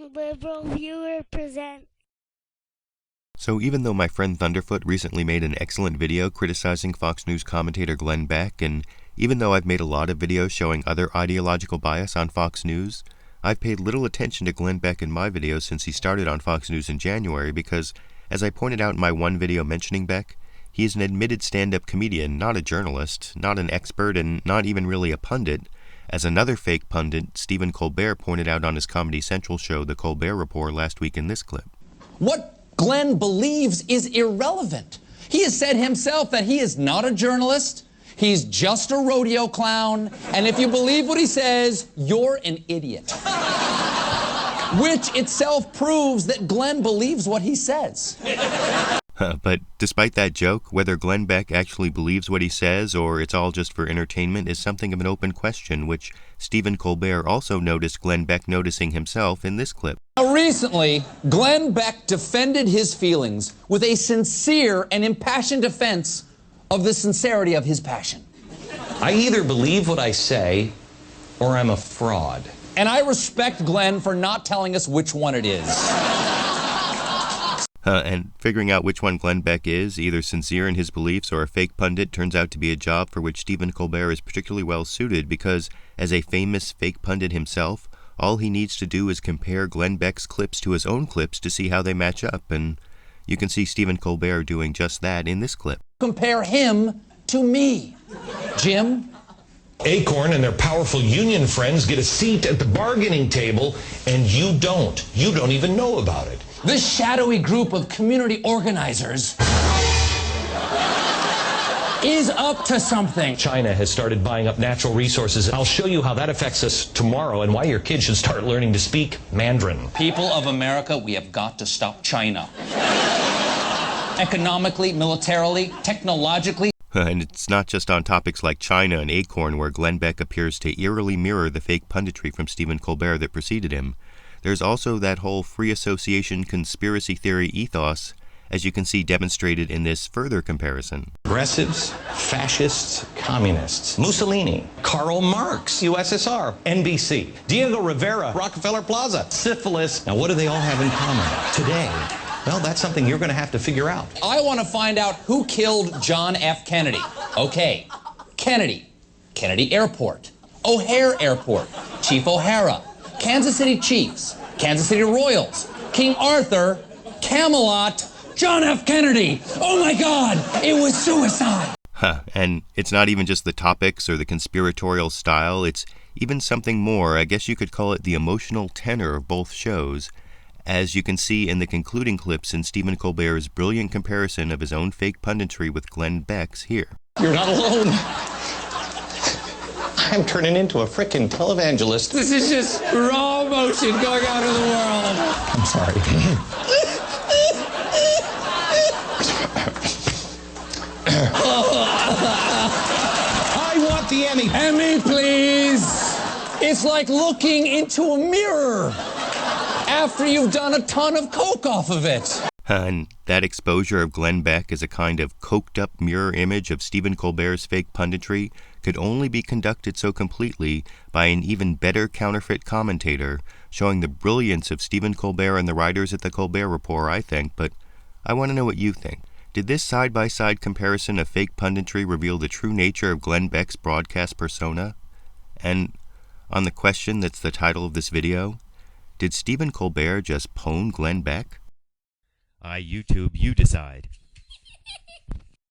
LiberalViewer present. So even though my friend Thunderfoot recently made an excellent video criticizing Fox News commentator Glenn Beck, and even though I've made a lot of videos showing other ideological bias on Fox News, I've paid little attention to Glenn Beck in my videos since he started on Fox News in January because, as I pointed out in my one video mentioning Beck, he is an admitted stand-up comedian, not a journalist, not an expert, and not even really a pundit, as another fake pundit, Stephen Colbert, pointed out on his Comedy Central show, The Colbert Report, last week in this clip. What Glenn believes is irrelevant. He has said himself that he is not a journalist, he's just a rodeo clown, and if you believe what he says, you're an idiot. Which itself proves that Glenn believes what he says. But despite that joke, whether Glenn Beck actually believes what he says or it's all just for entertainment is something of an open question, which Stephen Colbert also noticed Glenn Beck noticing himself in this clip. Now, recently, Glenn Beck defended his feelings with a sincere and impassioned defense of the sincerity of his passion. I either believe what I say or I'm a fraud. And I respect Glenn for not telling us which one it is. And figuring out which one Glenn Beck is, either sincere in his beliefs or a fake pundit, turns out to be a job for which Stephen Colbert is particularly well suited because, as a famous fake pundit himself, all he needs to do is compare Glenn Beck's clips to his own clips to see how they match up, and you can see Stephen Colbert doing just that in this clip. Compare him to me. Jim? Acorn and their powerful union friends get a seat at the bargaining table, and you don't. You don't even know about it. This shadowy group of community organizers is up to something. China has started buying up natural resources. I'll show you how that affects us tomorrow and why your kids should start learning to speak Mandarin. People of America, we have got to stop China. Economically, militarily, technologically. And it's not just on topics like China and Acorn where Glenn Beck appears to eerily mirror the fake punditry from Stephen Colbert that preceded him. There's also that whole free association conspiracy theory ethos, as you can see demonstrated in this further comparison. Progressives, fascists, communists. Mussolini, Karl Marx, USSR, NBC, Diego Rivera, Rockefeller Plaza, syphilis. Now what do they all have in common today? Well, that's something you're going to have to figure out. I want to find out who killed John F. Kennedy. Okay, Kennedy, Kennedy Airport, O'Hare Airport, Chief O'Hara, Kansas City Chiefs, Kansas City Royals, King Arthur, Camelot, John F. Kennedy. Oh my God, it was suicide. And it's not even just the topics or the conspiratorial style, it's even something more. I guess you could call it the emotional tenor of both shows, as you can see in the concluding clips in Stephen Colbert's brilliant comparison of his own fake punditry with Glenn Beck's here. You're not alone. I'm turning into a frickin' televangelist. This is just raw emotion going out in the world. I'm sorry. I want the Emmy. Emmy, please. It's like looking into a mirror after you've done a ton of coke off of it. And that exposure of Glenn Beck as a kind of coked-up mirror image of Stephen Colbert's fake punditry could only be conducted so completely by an even better counterfeit commentator, showing the brilliance of Stephen Colbert and the writers at the Colbert Report, I think, but I want to know what you think. Did this side-by-side comparison of fake punditry reveal the true nature of Glenn Beck's broadcast persona? And on the question that's the title of this video, did Stephen Colbert just pwn Glenn Beck? YouTube, you decide.